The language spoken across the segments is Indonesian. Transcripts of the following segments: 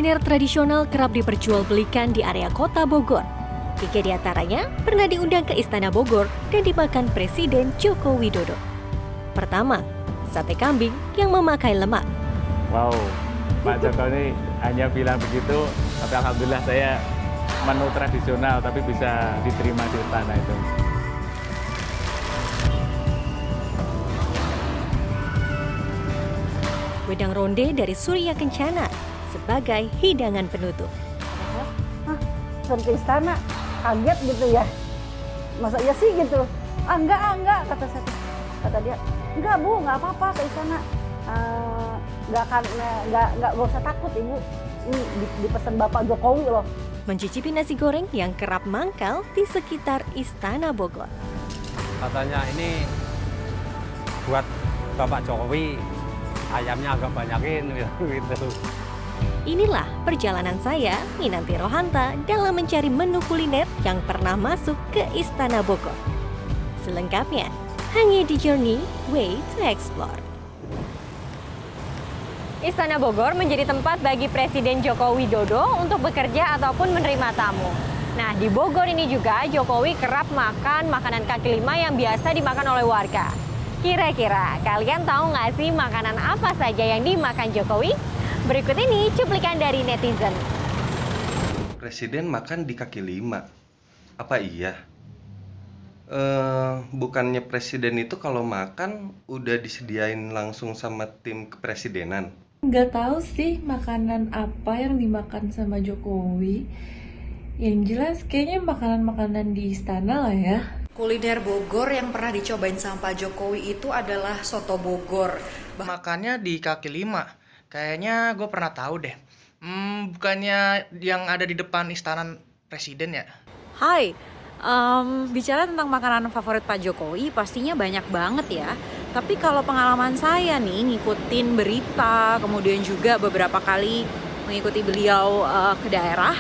kuliner tradisional kerap diperjualbelikan di area kota Bogor. 3 di antaranya pernah diundang ke Istana Bogor dan dimakan Presiden Joko Widodo. Pertama, sate kambing yang memakai lemak. Wow, Pak Jokowi hanya bilang begitu, tapi alhamdulillah saya menu tradisional tapi bisa diterima di istana itu. Wedang ronde dari Surya Kencana sebagai hidangan penutup. Sampai ke istana, kaget gitu ya. Masa iya sih gitu? Enggak, kata saya. Kata dia, enggak Bu, enggak apa-apa ke istana. Enggak usah takut Ibu. Ini dipesan Bapak Jokowi loh. Mencicipi nasi goreng yang kerap mangkal di sekitar Istana Bogor. Katanya ini buat Bapak Jokowi, ayamnya agak banyakin gitu. Inilah perjalanan saya, Minanti Rohanta, dalam mencari menu kuliner yang pernah masuk ke Istana Bogor. Selengkapnya, hanya di Journey Way to Explore. Istana Bogor menjadi tempat bagi Presiden Joko Widodo untuk bekerja ataupun menerima tamu. Nah, di Bogor ini juga Jokowi kerap makan makanan kaki lima yang biasa dimakan oleh warga. Kira-kira kalian tahu nggak sih makanan apa saja yang dimakan Jokowi? Berikut ini cuplikan dari netizen. Presiden makan di kaki lima. Apa iya? Bukannya presiden itu kalau makan udah disediain langsung sama tim kepresidenan? Nggak tahu sih makanan apa yang dimakan sama Jokowi. Yang jelas kayaknya makanan-makanan di istana lah ya. Kuliner Bogor yang pernah dicobain sama Pak Jokowi itu adalah soto Bogor. Makannya di kaki lima. Kayaknya gue pernah tahu deh. Bukannya yang ada di depan istana presiden ya? Hai, bicara tentang makanan favorit Pak Jokowi pastinya banyak banget ya. Tapi kalau pengalaman saya nih ngikutin berita, kemudian juga beberapa kali mengikuti beliau ke daerah,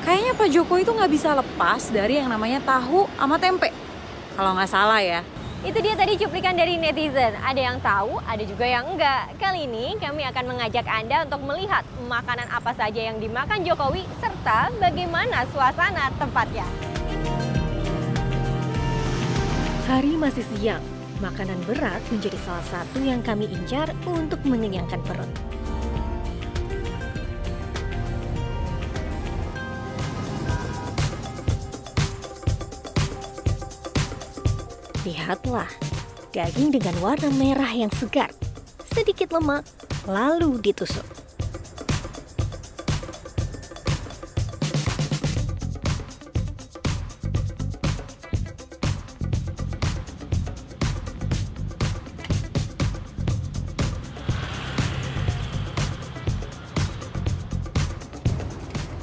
kayaknya Pak Jokowi itu nggak bisa lepas dari yang namanya tahu sama tempe. Kalau nggak salah ya. Itu dia tadi cuplikan dari netizen. Ada yang tahu, ada juga yang enggak. Kali ini kami akan mengajak Anda untuk melihat makanan apa saja yang dimakan Jokowi serta bagaimana suasana tempatnya. Hari masih siang. Makanan berat menjadi salah satu yang kami incar untuk mengenyangkan perut. Lihatlah, daging dengan warna merah yang segar, sedikit lemak, lalu ditusuk.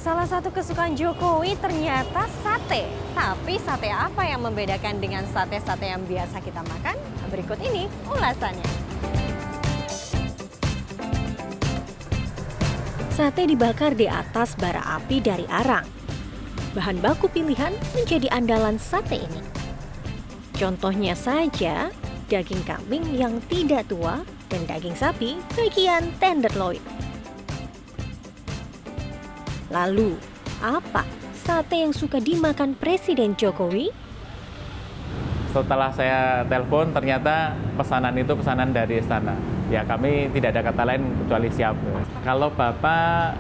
Salah satu kesukaan Jokowi ternyata sate. Tapi sate apa yang membedakan dengan sate-sate yang biasa kita makan? Berikut ini ulasannya. Sate dibakar di atas bara api dari arang. Bahan baku pilihan menjadi andalan sate ini. Contohnya saja, daging kambing yang tidak tua dan daging sapi bagian tenderloin. Lalu, apa sate yang suka dimakan Presiden Jokowi? Setelah saya telepon, ternyata pesanan itu pesanan dari istana. Ya kami tidak ada kata lain kecuali siap. Kalau Bapak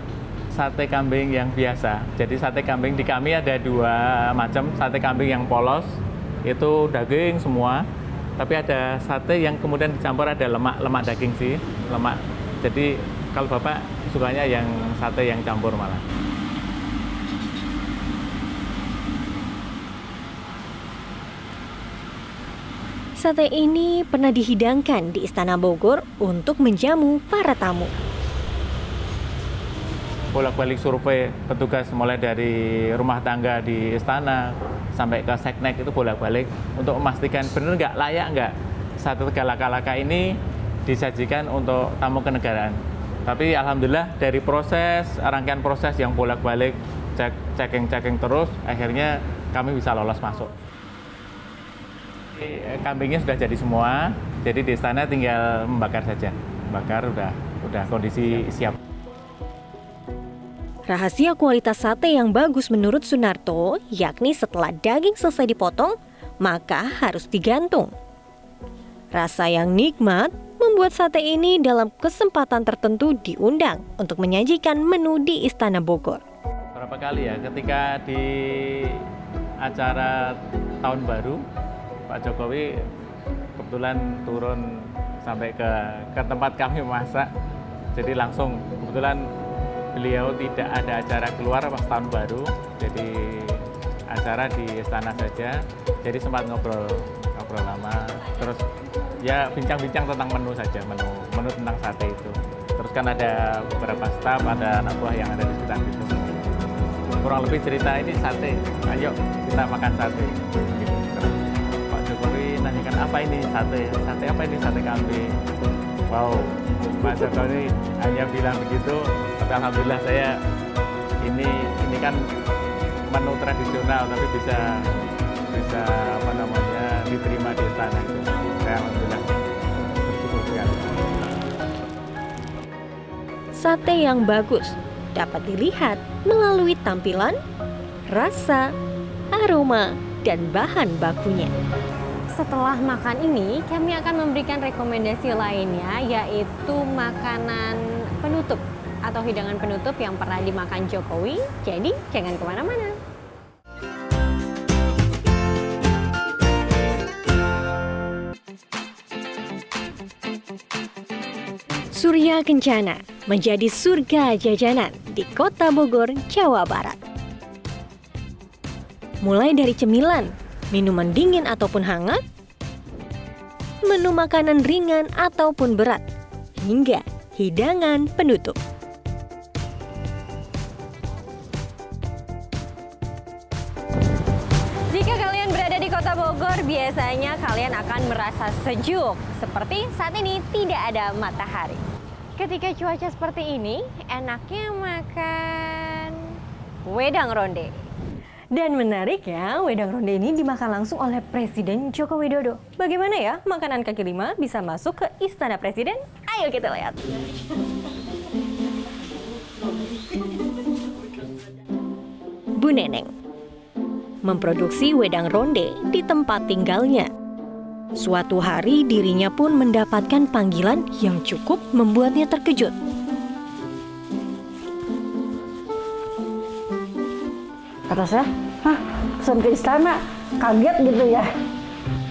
sate kambing yang biasa, jadi sate kambing di kami ada 2 macam. Sate kambing yang polos, itu daging semua. Tapi ada sate yang kemudian dicampur ada lemak daging sih, lemak. Jadi kalau Bapak sukanya yang sate yang campur malah. Sate ini pernah dihidangkan di Istana Bogor untuk menjamu para tamu. Bolak-balik survei petugas mulai dari rumah tangga di istana sampai ke seknek itu bolak-balik untuk memastikan benar nggak, layak nggak sate Tegalaka ini disajikan untuk tamu kenegaraan. Tapi alhamdulillah dari rangkaian proses yang bolak-balik checking terus, akhirnya kami bisa lolos masuk. Kambingnya sudah jadi semua, jadi di istana tinggal membakar saja. Bakar udah kondisi siap. Rahasia kualitas sate yang bagus menurut Sunarto, yakni setelah daging selesai dipotong, maka harus digantung. Rasa yang nikmat membuat sate ini dalam kesempatan tertentu diundang untuk menyajikan menu di Istana Bogor. Berapa kali ya ketika di acara tahun baru, Pak Jokowi kebetulan turun sampai ke tempat kami masak. Jadi langsung kebetulan beliau tidak ada acara keluar pas tahun baru, jadi acara di istana saja. Jadi sempat ngobrol lama, terus ya bincang-bincang tentang menu saja, menu tentang sate itu. Terus kan ada beberapa staf, ada anak buah yang ada di sekitar itu. Kurang lebih cerita ini sate, ayo kita makan sate. Gitu. Terus Pak Jokowi nanyakan apa ini sate apa ini sate kambing. Wow, Pak Jokowi hanya bilang begitu. Tapi alhamdulillah saya ini kan menu tradisional tapi bisa diterima di istana itu. Saya alhamdulillah bersyukur sekali. Sate yang bagus dapat dilihat melalui tampilan, rasa, aroma, dan bahan bakunya. Setelah makan ini, kami akan memberikan rekomendasi lainnya, yaitu makanan penutup atau hidangan penutup yang pernah dimakan Jokowi. Jadi jangan kemana-mana. Surya Kencana menjadi surga jajanan di Kota Bogor, Jawa Barat. Mulai dari cemilan, minuman dingin ataupun hangat, menu makanan ringan ataupun berat, hingga hidangan penutup. Jika kalian berada di Kota Bogor, biasanya kalian akan merasa sejuk. Seperti saat ini tidak ada matahari. Ketika cuaca seperti ini, enaknya makan wedang ronde. Dan menariknya, wedang ronde ini dimakan langsung oleh Presiden Joko Widodo. Bagaimana ya makanan kaki lima bisa masuk ke Istana Presiden? Ayo kita lihat. Bu Neneng memproduksi wedang ronde di tempat tinggalnya. Suatu hari dirinya pun mendapatkan panggilan yang cukup membuatnya terkejut. Kata saya, hah, pesan ke istana, kaget gitu ya.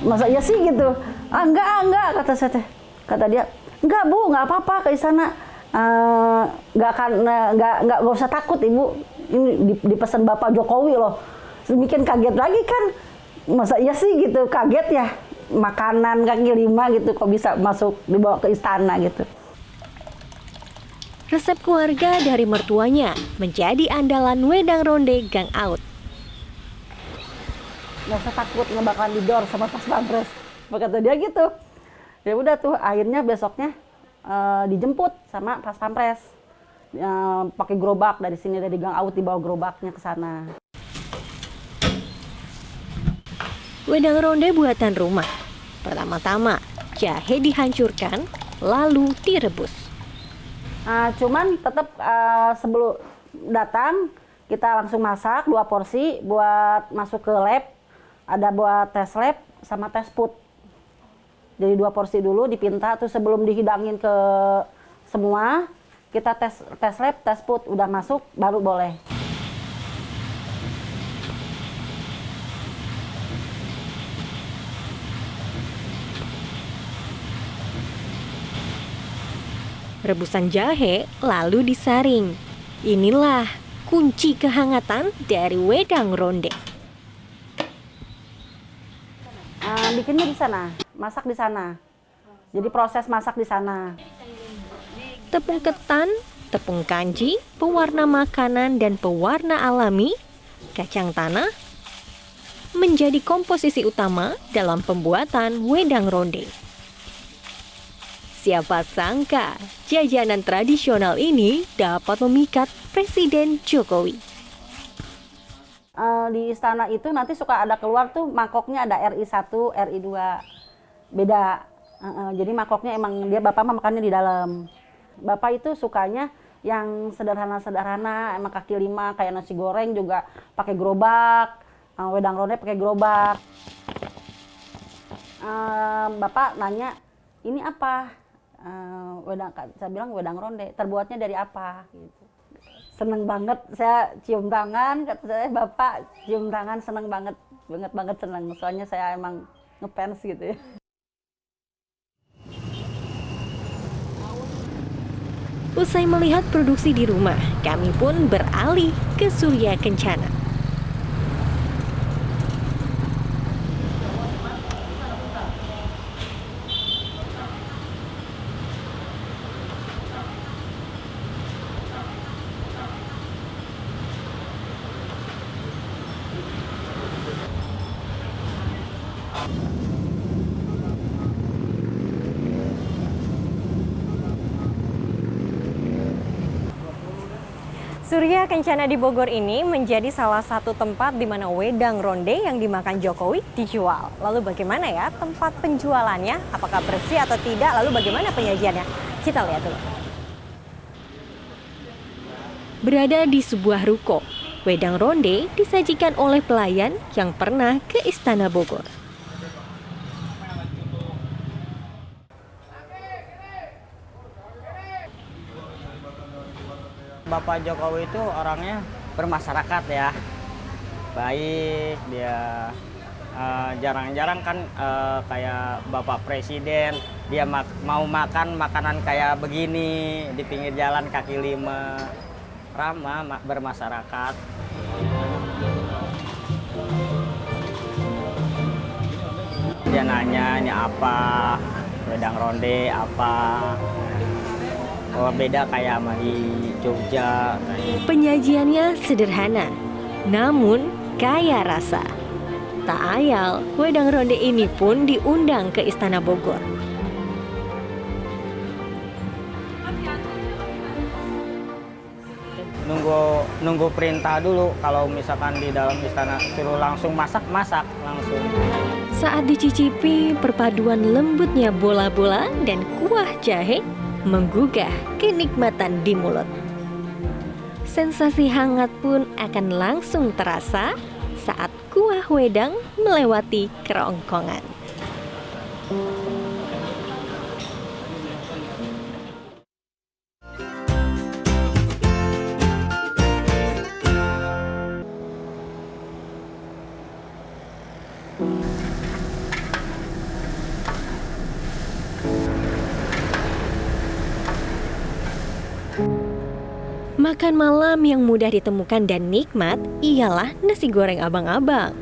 Masa iya sih gitu? Enggak, kata saya teh. Kata dia, enggak Bu, enggak apa-apa ke istana. Enggak usah takut Ibu. Ini dipesan Bapak Jokowi loh. Bikin kaget lagi kan. Masa iya sih gitu, kaget ya. Makanan kaki lima gitu kok bisa masuk dibawa ke istana gitu. Resep keluarga dari mertuanya menjadi andalan wedang ronde Gang Out. Nggak usah takut nggak bakalan didor sama pas pampres. Kata dia gitu. Ya udah tuh akhirnya besoknya dijemput sama pas pampres. Pakai gerobak dari sini dari Gang Out dibawa gerobaknya ke sana. Wedang ronde buatan rumah. Pertama-tama jahe dihancurkan lalu direbus. Cuman tetap sebelum datang kita langsung masak 2 porsi buat masuk ke lab. Ada buat tes lab sama tes put. Jadi 2 porsi dulu dipinta tuh sebelum dihidangin ke semua kita tes lab, tes put udah masuk baru boleh. Rebusan jahe lalu disaring. Inilah kunci kehangatan dari wedang ronde. Bikinnya di sana, masak di sana. Jadi proses masak di sana. Tepung ketan, tepung kanji, pewarna makanan dan pewarna alami, kacang tanah menjadi komposisi utama dalam pembuatan wedang ronde. Siapa sangka jajanan tradisional ini dapat memikat Presiden Jokowi. Di istana itu nanti suka ada keluar tuh mangkoknya ada RI 1, RI 2. Beda. Jadi mangkoknya emang dia Bapak mah makannya di dalam. Bapak itu sukanya yang sederhana-sederhana, emang kaki lima kayak nasi goreng juga pakai gerobak, wedang ronde pakai gerobak. Bapak nanya, ini apa? Saya bilang wedang ronde, terbuatnya dari apa? Gitu. Seneng banget, saya cium tangan, kata saya, Bapak cium tangan, seneng banget seneng. Soalnya saya emang ngefans gitu ya. Usai melihat produksi di rumah, kami pun beralih ke Surya Kencana. Surya Kencana di Bogor ini menjadi salah satu tempat di mana wedang ronde yang dimakan Jokowi dijual. Lalu bagaimana ya tempat penjualannya? Apakah bersih atau tidak? Lalu bagaimana penyajiannya? Kita lihat dulu. Berada di sebuah ruko, wedang ronde disajikan oleh pelayan yang pernah ke Istana Bogor. Bapak Jokowi itu orangnya bermasyarakat ya, baik dia, jarang-jarang kan kayak Bapak Presiden dia mau makan makanan kayak begini di pinggir jalan kaki lima, ramah bermasyarakat. Dia nanya ini apa, wedang ronde apa. Oh, beda kayak sama di Jogja. Penyajiannya sederhana, namun kaya rasa. Tak ayal, wedang ronde ini pun diundang ke Istana Bogor. Nunggu perintah dulu. Kalau misalkan di dalam istana suruh langsung masak langsung. Saat dicicipi, perpaduan lembutnya bola-bola dan kuah jahe menggugah kenikmatan di mulut. Sensasi hangat pun akan langsung terasa saat kuah wedang melewati kerongkongan. Makan malam yang mudah ditemukan dan nikmat ialah nasi goreng abang-abang.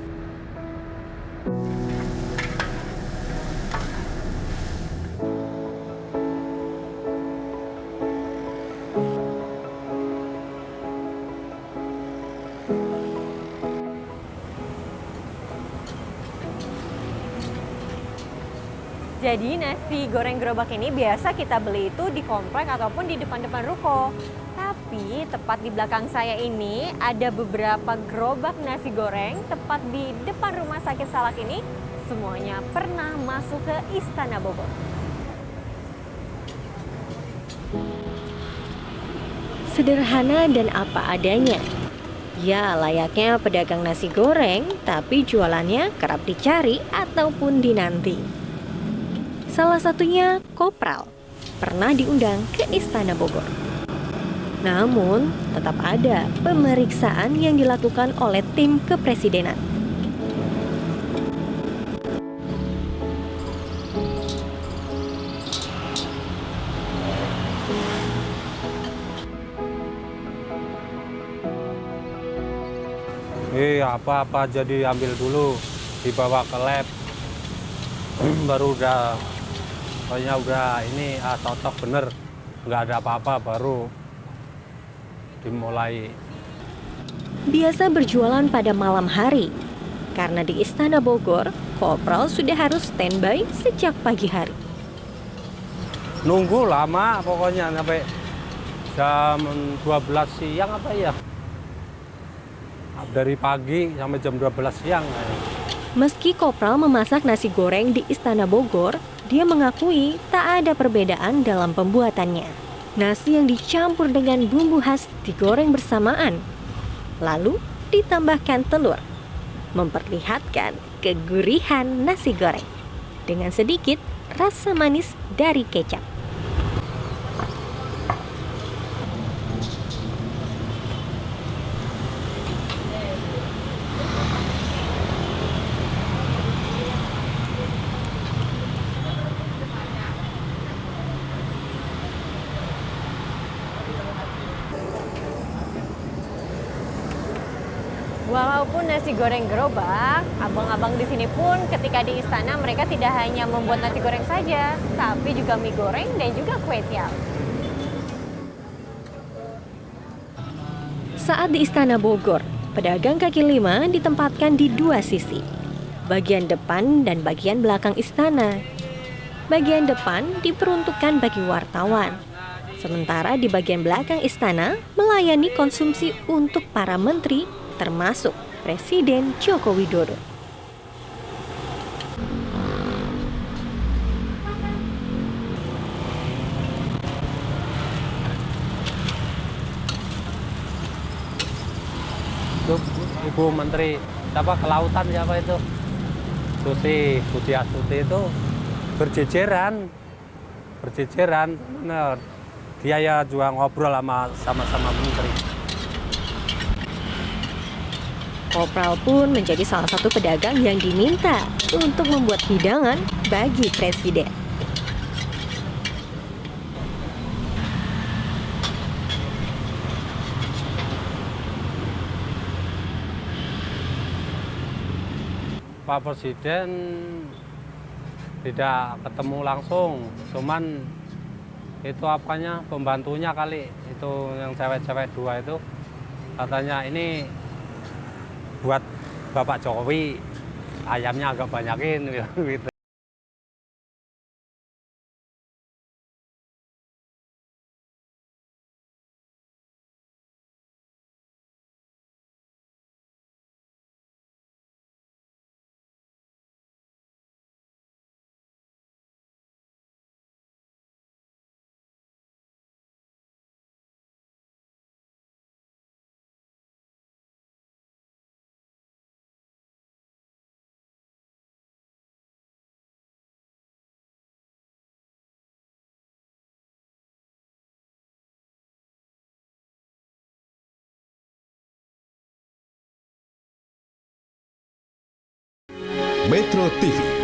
Jadi nasi goreng gerobak ini biasa kita beli itu di komplek ataupun di depan-depan ruko. Tapi tepat di belakang saya ini ada beberapa gerobak nasi goreng tepat di depan rumah sakit Salak ini. Semuanya pernah masuk ke Istana Bogor. Sederhana dan apa adanya. Ya, layaknya pedagang nasi goreng, tapi jualannya kerap dicari ataupun dinanti. Salah satunya Kopral, pernah diundang ke Istana Bogor. Namun, tetap ada pemeriksaan yang dilakukan oleh tim kepresidenan. Apa-apa jadi ambil dulu, dibawa ke lab, baru pokoknya udah ini cocok bener, nggak ada apa-apa baru dimulai. Biasa berjualan pada malam hari, karena di Istana Bogor, Kopral sudah harus standby sejak pagi hari. Nunggu lama pokoknya sampai jam 12 siang apa ya? Dari pagi sampai jam 12 siang. Meski Kopral memasak nasi goreng di Istana Bogor, dia mengakui tak ada perbedaan dalam pembuatannya. Nasi yang dicampur dengan bumbu khas digoreng bersamaan, lalu ditambahkan telur, memperlihatkan kegurihan nasi goreng dengan sedikit rasa manis dari kecap. Walaupun nasi goreng gerobak, abang-abang di sini pun ketika di istana mereka tidak hanya membuat nasi goreng saja, tapi juga mie goreng dan juga kue tiaw. Saat di Istana Bogor, pedagang kaki lima ditempatkan di dua sisi, bagian depan dan bagian belakang istana. Bagian depan diperuntukkan bagi wartawan, sementara di bagian belakang istana melayani konsumsi untuk para menteri, termasuk Presiden Joko Widodo. Itu Ibu Menteri siapa Kelautan siapa itu? Susi Pujiastuti itu berjejeran. Benar. Dia ya juga ngobrol sama menteri. Kopral pun menjadi salah satu pedagang yang diminta untuk membuat hidangan bagi Presiden. Pak Presiden tidak ketemu langsung, cuman itu apanya pembantunya kali, itu yang cewek-cewek dua itu katanya ini buat Bapak Jokowi ayamnya agak banyakin gitu. Metro TV